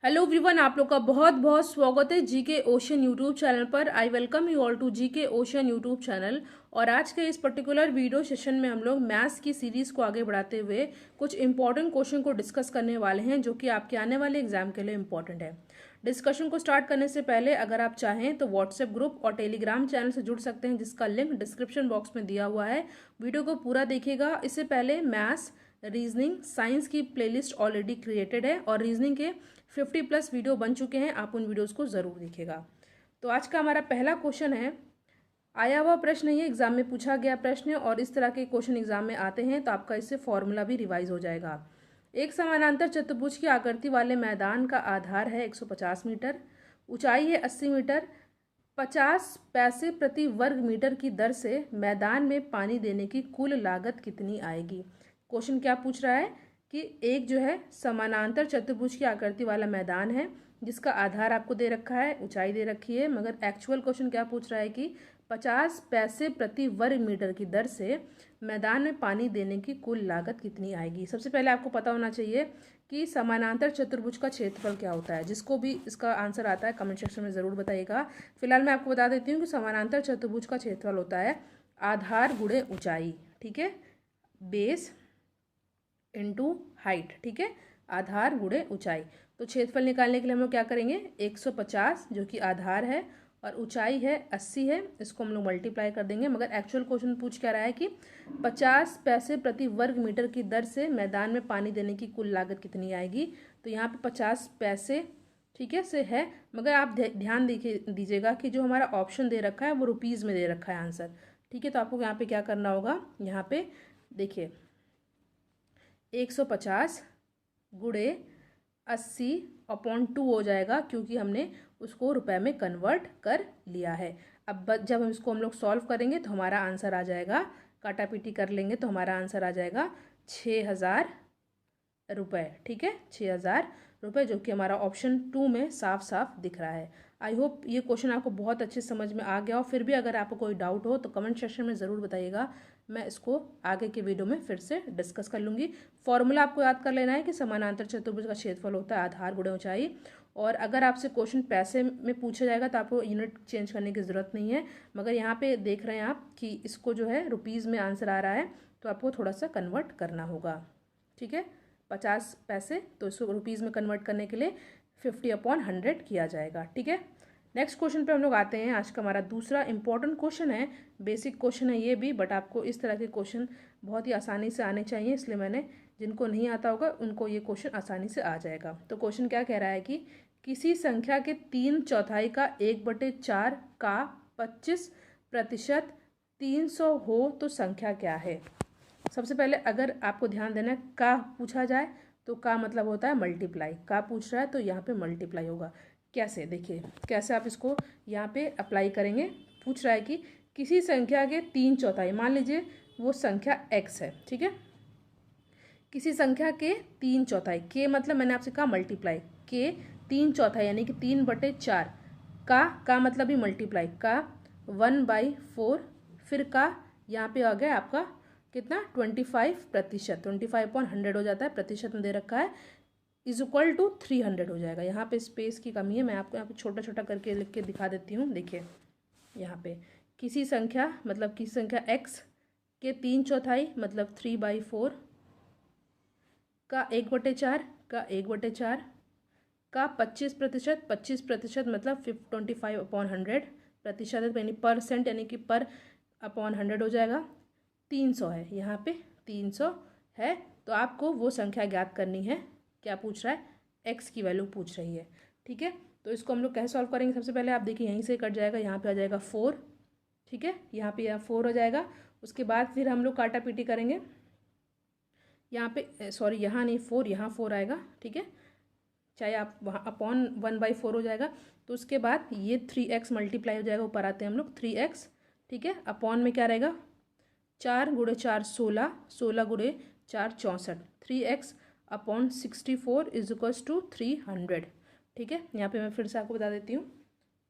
Hello everyone, आप लोग का बहुत बहुत स्वागत है जीके ओशन यूट्यूब चैनल पर। I welcome you all to GK ocean YouTube channel. और आज के इस पर्टिकुलर वीडियो सेशन में हम लोग मैथ्स की सीरीज को आगे बढ़ाते हुए कुछ इंपॉर्टेंट क्वेश्चन को डिस्कस करने वाले हैं जो कि आपके आने वाले एग्जाम के लिए इंपॉर्टेंट है। डिस्कशन को स्टार्ट करने से पहले अगर आप चाहें तो व्हाट्सएप ग्रुप और टेलीग्राम चैनल से जुड़ सकते हैं, जिसका लिंक डिस्क्रिप्शन बॉक्स में दिया हुआ है। वीडियो को पूरा देखिएगा। इससे पहले मैथ्स, रीजनिंग, साइंस की प्लेलिस्ट ऑलरेडी क्रिएटेड है और रीजनिंग के 50+ वीडियो बन चुके हैं, आप उन वीडियोस को ज़रूर देखिएगा। तो आज का हमारा पहला क्वेश्चन है, आया हुआ प्रश्न है, ये एग्जाम में पूछा गया प्रश्न है और इस तरह के क्वेश्चन एग्जाम में आते हैं तो आपका इससे फॉर्मूला भी रिवाइज हो जाएगा। एक समानांतर चतुर्भुज की आकृति वाले मैदान का आधार है 150 मीटर, ऊंचाई है 80 मीटर, 50 पैसे प्रति वर्ग मीटर की दर से मैदान में पानी देने की कुल लागत कितनी आएगी। क्वेश्चन क्या पूछ रहा है कि एक जो है समानांतर चतुर्भुज की आकृति वाला मैदान है जिसका आधार आपको दे रखा है, ऊंचाई दे रखी है, मगर एक्चुअल क्वेश्चन क्या पूछ रहा है कि 50 पैसे प्रति वर्ग मीटर की दर से मैदान में पानी देने की कुल लागत कितनी आएगी। सबसे पहले आपको पता होना चाहिए कि समानांतर चतुर्भुज का क्षेत्रफल क्या होता है। जिसको भी इसका आंसर आता है कमेंट सेक्शन में ज़रूर बताइएगा। फिलहाल मैं आपको बता देती हूँ कि समानांतर चतुर्भुज का क्षेत्रफल होता है आधार गुणे ऊंचाई, ठीक है, बेस इनटू हाइट, ठीक है, आधार गुणे ऊंचाई। तो क्षेत्रफल निकालने के लिए हम लोग क्या करेंगे, 150 जो कि आधार है और ऊंचाई है 80 है, इसको हम लोग मल्टीप्लाई कर देंगे। मगर एक्चुअल क्वेश्चन पूछ क्या रहा है कि 50 पैसे प्रति वर्ग मीटर की दर से मैदान में पानी देने की कुल लागत कितनी आएगी। तो यहाँ पे 50 पैसे, ठीक है, से है, मगर आप ध्यान दीजिएगा कि जो हमारा ऑप्शन दे रखा है वो रुपीज़ में दे रखा है आंसर, ठीक है। तो आपको यहाँ पे क्या करना होगा, यहाँ पे देखिए 150 गुणे 80/2 हो जाएगा क्योंकि हमने उसको रुपए में कन्वर्ट कर लिया है। अब जब हम लोग सॉल्व करेंगे तो हमारा आंसर आ जाएगा, काटा पीटी कर लेंगे तो हमारा आंसर आ जाएगा 6000 रुपये, ठीक है, 6000 रुपये, जो कि हमारा ऑप्शन 2 में साफ साफ दिख रहा है। आई होप ये क्वेश्चन आपको बहुत अच्छे समझ में आ गया हो। फिर भी अगर आपको कोई डाउट हो तो कमेंट सेक्शन में ज़रूर बताइएगा, मैं इसको आगे के वीडियो में फिर से डिस्कस कर लूँगी। फॉर्मूला आपको याद कर लेना है कि समानांतर चतुर्भुज का क्षेत्रफल होता है आधार गुणे ऊंचाई। और अगर आपसे क्वेश्चन पैसे में पूछा जाएगा तो आपको यूनिट चेंज करने की ज़रूरत नहीं है, मगर यहाँ पे देख रहे हैं आप कि इसको जो है रुपीज़ में आंसर आ रहा है तो आपको थोड़ा सा कन्वर्ट करना होगा, ठीक है। 50 पैसे तो इसको रुपीज़ में कन्वर्ट करने के लिए 50/100 किया जाएगा, ठीक है। नेक्स्ट क्वेश्चन पे हम लोग आते हैं। आज का हमारा दूसरा इंपॉर्टेंट क्वेश्चन है, बेसिक क्वेश्चन है ये भी, बट आपको इस तरह के क्वेश्चन बहुत ही आसानी से आने चाहिए, इसलिए मैंने, जिनको नहीं आता होगा उनको ये क्वेश्चन आसानी से आ जाएगा। तो क्वेश्चन क्या कह रहा है कि किसी संख्या के 3/4 का 1/4 का 25% 300 हो तो संख्या क्या है। सबसे पहले अगर आपको ध्यान देना है, का पूछा जाए तो का मतलब होता है मल्टीप्लाई, का पूछ रहा है तो यहाँ पे मल्टीप्लाई होगा। कैसे, देखिए कैसे आप इसको यहाँ पे अप्लाई करेंगे। पूछ रहा है कि किसी संख्या के 3/4, मान लीजिए वो संख्या x है, ठीक है, किसी संख्या के 3/4, के मतलब मैंने आपसे कहा मल्टीप्लाई, के 3/4 यानी कि 3/4, का मतलब ही मल्टीप्लाई, का 1/4, फिर का यहाँ पे आ गया आपका कितना 25%, 25/100 हो जाता है, प्रतिशत में दे रखा है, = 300 हो जाएगा। यहाँ पे स्पेस की कमी है, मैं आपको यहाँ पे छोटा छोटा करके लिख के दिखा देती हूँ। देखिए यहाँ पे किसी संख्या मतलब किसी संख्या x के 3/4 मतलब 3/4, का 1/4, का 1/4, का 25%, 25% मतलब 25/100, प्रतिशत यानी परसेंट यानी कि पर अपॉन 100 हो जाएगा। 300 है, यहाँ पे 300 है, तो आपको वो संख्या ज्ञात करनी है। क्या पूछ रहा है, x की वैल्यू पूछ रही है, ठीक है। तो इसको हम लोग कैसे सॉल्व करेंगे, सबसे पहले आप देखिए यहीं से कट जाएगा, यहाँ पे आ जाएगा 4, ठीक है, यहाँ पे 4 हो जाएगा। उसके बाद फिर हम लोग काटा पीटी करेंगे, यहाँ पे सॉरी यहाँ नहीं 4, यहाँ 4 आएगा, ठीक है, चाहे आप वहाँ अपॉन 1/4 हो जाएगा। तो उसके बाद ये 3x मल्टीप्लाई हो जाएगा, ऊपर आते हैं हम लोग 3x, ठीक है, अपॉन में क्या रहेगा 4 × 4 16, 16 × 4 64, 3x/64 = 300, ठीक है। यहाँ पे मैं फिर से आपको बता देती हूँ,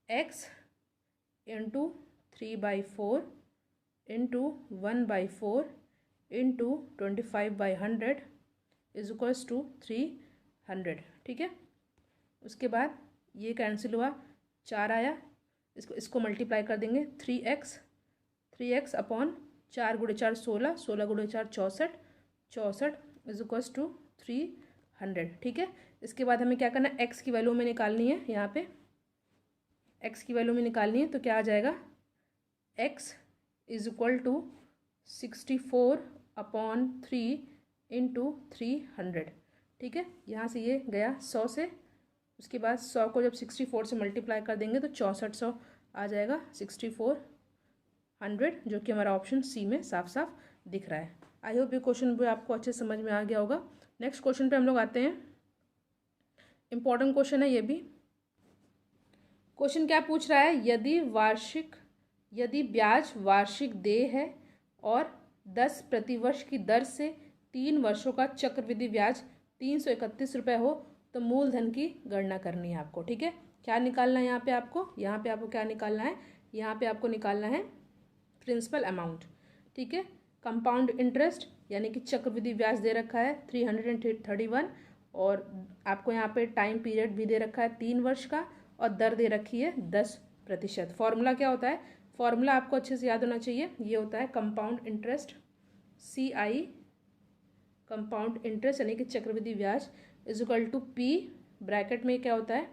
x × 3/4 × 1/4 × 25/100 = 300, ठीक है। उसके बाद ये कैंसिल हुआ, 4 आया, इसको मल्टीप्लाई कर देंगे, 3x अपॉन 4 गुणे 4 16, 16 गुणे 4 64, 64 इज इक्वल्स टू 300। ठीक है, इसके बाद हमें क्या करना है, x की वैल्यू में निकालनी है, यहाँ पे x की वैल्यू में निकालनी है, तो क्या आ जाएगा, x is equal to 64 upon 3 into 300। ठीक है, यहाँ से ये गया 100 से, उसके बाद 100 को जब 64 से मल्टीप्लाई कर देंगे तो 6400 आ जाएगा, 6400, जो कि हमारा ऑप्शन सी में साफ साफ दिख रहा है। आई होप ये क्वेश्चन भी आपको अच्छे समझ में आ गया होगा। नेक्स्ट क्वेश्चन पे हम लोग आते हैं, इंपॉर्टेंट क्वेश्चन है ये भी। क्वेश्चन क्या पूछ रहा है, यदि ब्याज वार्षिक देय है और 10 प्रतिवर्ष की दर से 3 वर्षों का चक्रवृद्धि ब्याज 331 रुपये हो तो मूलधन की गणना करनी है आपको। ठीक है, क्या निकालना है यहाँ पे आपको क्या निकालना है, यहाँ पे आपको निकालना है प्रिंसिपल अमाउंट। ठीक है, कंपाउंड इंटरेस्ट यानी कि चक्रवृद्धि ब्याज दे रखा है 331, और आपको यहाँ पे टाइम पीरियड भी दे रखा है 3 वर्ष का, और दर दे रखी है 10%। फॉर्मूला क्या होता है, फॉर्मूला आपको अच्छे से याद होना चाहिए, ये होता है compound interest, CI compound interest यानी कि चक्रवृद्धि ब्याज is equal to P, bracket में क्या होता है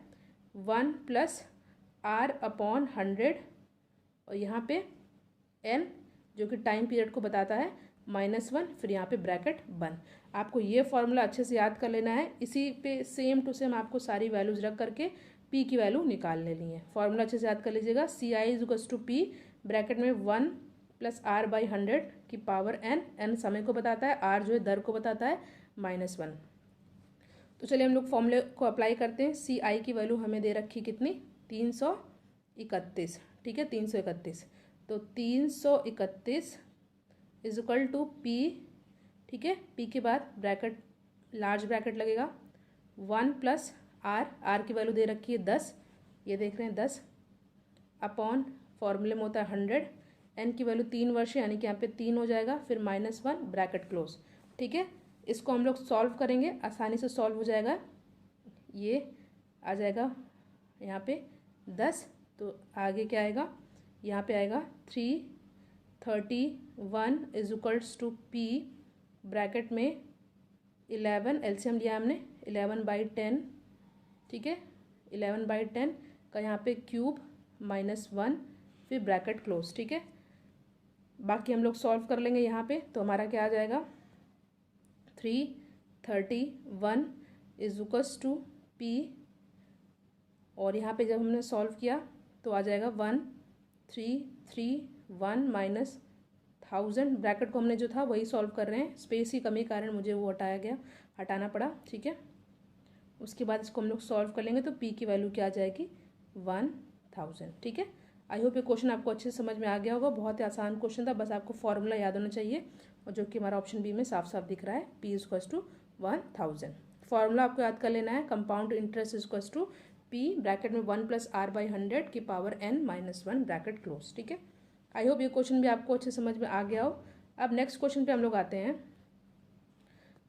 1 + R अपॉन 100, और यहाँ पे N जो कि टाइम पीरियड को बताता है -1, फिर यहाँ पे ब्रैकेट बंद। आपको ये फॉर्मूला अच्छे से याद कर लेना है, इसी पे सेम टू सेम आपको सारी वैल्यूज रख करके P की वैल्यू निकाल लेनी है। फॉर्मूला अच्छे से याद कर लीजिएगा, CI is equal to P, bracket में 1 + R/100 की पावर N समय को बताता है, R जो है दर को बताता है, -1। तो चलिए हम लोग फॉर्मूले को अप्लाई करते हैं। CI की वैल्यू हमें दे रखी कितनी, 331। ठीक है, 331, तो 331 इज इक्वल टू P। ठीक है, P के बाद ब्रैकेट, लार्ज ब्रैकेट लगेगा, 1 + R की वैल्यू दे रखी है 10, ये देख रहे हैं 10, अपॉन फॉर्मूले में होता है 100, N की वैल्यू 3 वर्ष है यानी कि यहाँ पे 3 हो जाएगा, फिर -1 ब्रैकेट क्लोज। ठीक है, इसको हम लोग सॉल्व करेंगे, आसानी से सॉल्व हो जाएगा, ये आ जाएगा यहाँ पे 10, तो आगे क्या आएगा, यहाँ पे आएगा 331 is equals to P, bracket में 11, एलसीएम लिया हमने 11/10। ठीक है, 11/10 का यहाँ पे क्यूब -1, फिर ब्रैकेट क्लोज। ठीक है, बाकी हम लोग सॉल्व कर लेंगे यहाँ पे, तो हमारा क्या आ जाएगा, 331 इज इक्वल्स टू P, और यहाँ पे जब हमने सॉल्व किया तो आ जाएगा 1331 -1000, ब्रैकेट को हमने जो था वही सॉल्व कर रहे हैं, स्पेस की कमी के कारण मुझे वो हटाना पड़ा। ठीक है, उसके बाद इसको हम लोग सॉल्व कर लेंगे, तो P की वैल्यू क्या आ जाएगी, 1000। ठीक है, आई होप ये क्वेश्चन आपको अच्छे से समझ में आ गया होगा, बहुत ही आसान क्वेश्चन था, बस आपको फॉर्मूला याद होना चाहिए, और जो कि हमारा ऑप्शन बी में साफ साफ दिख रहा है, P is equals to 1000। Formula आपको याद कर लेना है, compound interest is equals to P, bracket में 1 + R/100 की पावर N -1 ब्रैकेट क्लोज। ठीक है, आई होप ये क्वेश्चन भी आपको अच्छे समझ में आ गया हो। अब नेक्स्ट क्वेश्चन पे हम लोग आते हैं,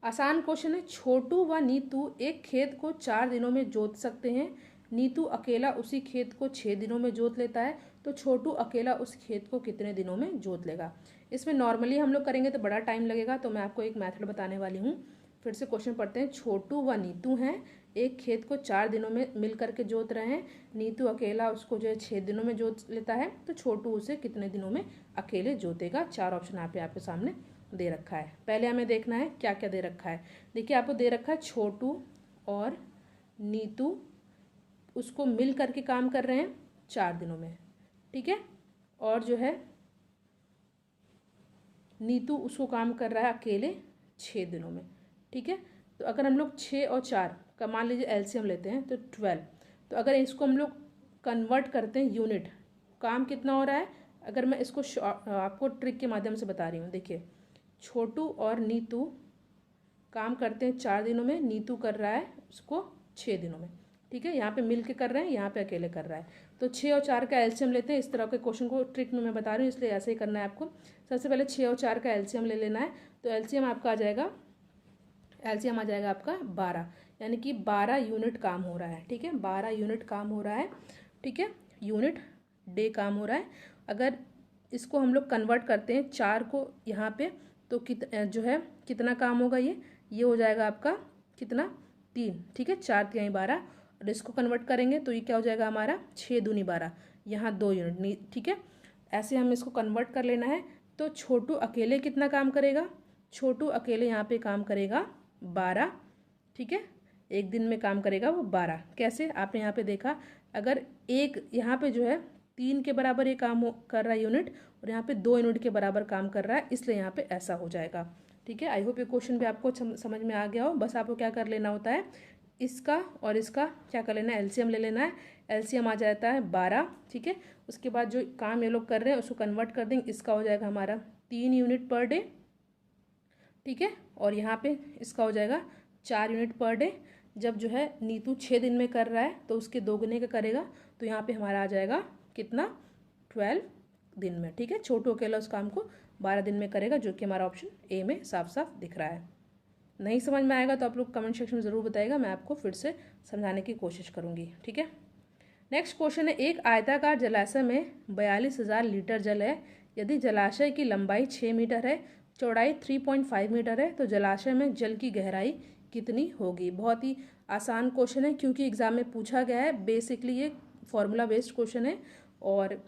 आसान क्वेश्चन है, छोटू व नीतू एक खेत को 4 दिनों में जोत सकते हैं, नीतू अकेला उसी खेत को 6 दिनों में जोत लेता है, तो छोटू अकेला उस खेत को कितने दिनों में जोत लेगा। इसमें नॉर्मली हम लोग करेंगे तो बड़ा टाइम लगेगा, तो मैं आपको एक मेथड बताने वाली हूँ। फिर से क्वेश्चन पढ़ते हैं, छोटू व नीतू हैं, एक खेत को 4 दिनों में मिल करके जोत रहे हैं, नीतू अकेला उसको जो है 6 दिनों में जोत लेता है, तो छोटू उसे कितने दिनों में अकेले जोतेगा। 4 ऑप्शन आपके सामने दे रखा है। पहले हमें देखना है क्या क्या दे रखा है। देखिए, आपको दे रखा है छोटू और नीतू उसको मिल करके काम कर रहे हैं 4 दिनों में। ठीक है, और जो है नीतू उसको काम कर रहा है अकेले 6 दिनों में। ठीक है, तो अगर हम लोग 6 और 4 का मान लीजिए एलसीएम लेते हैं तो 12, तो अगर इसको हम लोग कन्वर्ट करते हैं यूनिट, काम कितना हो रहा है, अगर मैं इसको आपको ट्रिक के माध्यम से बता रही हूँ। देखिए, छोटू और नीतू काम करते हैं 4 दिनों में, नीतू कर रहा है उसको 6 दिनों में। ठीक है, यहाँ पे मिल के कर रहे हैं, यहाँ पे अकेले कर रहा है, तो 6 और 4 का एलसीएम लेते हैं। इस तरह के क्वेश्चन को ट्रिक में मैं बता रही हूँ, इसलिए ऐसे ही करना है आपको। सबसे पहले 6 और 4 का एलसीएम ले लेना है, तो एलसीएम आपका आ जाएगा, एलसीएम आ जाएगा आपका 12, यानी कि 12 यूनिट काम हो रहा है। ठीक है, 12 यूनिट काम हो रहा है। ठीक है, यूनिट डे काम हो रहा है। अगर इसको हम लोग कन्वर्ट करते हैं 4 को यहाँ पे, तो जो है कितना काम होगा, ये हो जाएगा आपका कितना, 3। ठीक है, 4 3 12, और इसको कन्वर्ट करेंगे तो ये क्या हो जाएगा हमारा 6 दूनी 12, यहाँ 2 यूनिट। ठीक है, ऐसे हमें इसको कन्वर्ट कर लेना है। तो छोटू अकेले कितना काम करेगा, छोटू अकेले यहाँ पे काम करेगा 12। ठीक है, एक दिन में काम करेगा वो 12। कैसे, आपने यहाँ पे देखा, अगर एक यहाँ पे जो है 3 के बराबर ये काम कर रहा है यूनिट, और यहाँ पे 2 यूनिट के बराबर काम कर रहा है, इसलिए यहाँ पे ऐसा हो जाएगा। ठीक है, आई होप ये क्वेश्चन भी आपको समझ में आ गया हो। बस आपको क्या कर लेना होता है, इसका और इसका क्या कर लेना है, एलसीएम ले लेना है। एलसीएम आ जाता है 12। ठीक है, उसके बाद जो काम ये लोग कर रहे हैं उसको कन्वर्ट कर देंगे, इसका हो जाएगा हमारा 3 यूनिट पर डे। ठीक है, और यहाँ पे इसका हो जाएगा 4 यूनिट पर डे। जब जो है नीतू 6 दिन में कर रहा है तो उसके 2 गुने का करेगा, तो यहाँ पे हमारा आ जाएगा कितना, 12 दिन में। ठीक है, छोटू अकेला उस काम को 12 दिन में करेगा, जो कि हमारा ऑप्शन ए में साफ साफ दिख रहा है। नहीं समझ में आएगा तो आप लोग कमेंट सेक्शन में ज़रूर बताइएगा, मैं आपको फिर से समझाने की कोशिश करूँगी। ठीक है, नेक्स्ट क्वेश्चन है, एक आयताकार जलाशय में 42,000 लीटर जल है। यदि जलाशय की लंबाई 6 मीटर है, चौड़ाई 3.5 मीटर है, तो जलाशय में जल की गहराई कितनी होगी। बहुत ही आसान क्वेश्चन है, क्योंकि एग्जाम में पूछा गया है। बेसिकली ये फॉर्मूला बेस्ड क्वेश्चन है, और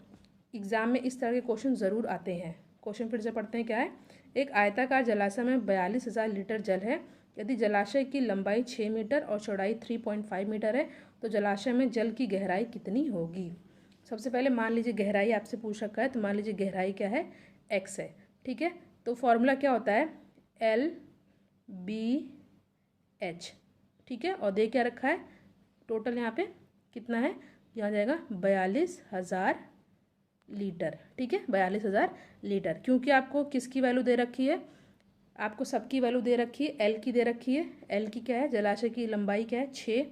एग्जाम में इस तरह के क्वेश्चन ज़रूर आते हैं। क्वेश्चन फिर से पढ़ते हैं, क्या है, एक आयताकार जलाशय में 42,000 लीटर जल है। यदि जलाशय की लंबाई 6 मीटर और चौड़ाई 3.5 मीटर है, तो जलाशय में जल की गहराई कितनी होगी। सबसे पहले मान लीजिए गहराई आपसे पूछ रखा है, तो मान लीजिए गहराई क्या है, x है। ठीक है, तो फॉर्मूला क्या होता है, LBH। ठीक है, और दे क्या रखा है, टोटल यहाँ पे कितना है, यहाँ जाएगा 42,000 लीटर। ठीक है, 42,000 लीटर। क्योंकि आपको किसकी वैल्यू दे रखी है, आपको सबकी वैल्यू दे रखी है, एल की दे रखी है। एल की क्या है, जलाशय की लंबाई क्या है, 6।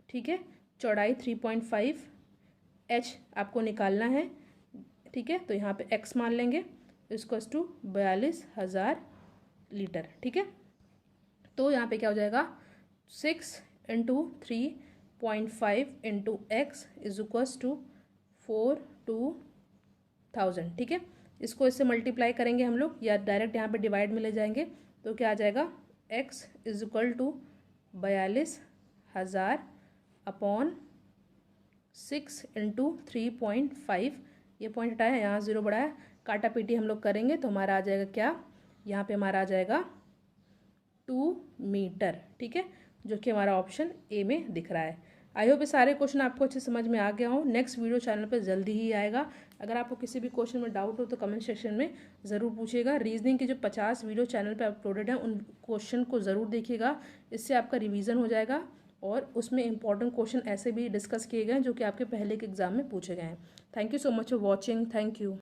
ठीक है, चौड़ाई 3.5, एच आपको निकालना है। ठीक है, तो यहाँ पे एक्स मान लेंगे, इसको 42,000 लीटर। ठीक है, तो यहाँ पे क्या हो जाएगा, 6 × 3.5 × x = 42,000। ठीक है, इसको इससे मल्टीप्लाई करेंगे हम लोग, या डायरेक्ट यहाँ पे डिवाइड में ले जाएंगे, तो क्या आ जाएगा, x = 42,000 अपॉन 6 × 3.5, ये पॉइंट हटाया, यहाँ 0 बढ़ाया, काटा पीटी हम लोग करेंगे तो हमारा आ जाएगा क्या, यहाँ पे हमारा आ जाएगा 2 मीटर। ठीक है, जो कि हमारा ऑप्शन ए में दिख रहा है। आई होप ये सारे क्वेश्चन आपको अच्छे समझ में आ गया हो। नेक्स्ट वीडियो चैनल पे जल्दी ही आएगा। अगर आपको किसी भी क्वेश्चन में डाउट हो तो कमेंट सेक्शन में ज़रूर पूछिएगा। रीजनिंग के जो 50 वीडियो चैनल पे अपलोडेड हैं उन क्वेश्चन को ज़रूर देखिएगा, इससे आपका रिवीजन हो जाएगा, और उसमें इंपॉर्टेंट क्वेश्चन ऐसे भी डिस्कस किए गए हैं जो कि आपके पहले के एग्जाम में पूछे गए हैं। Thank you so much for watching. Thank you.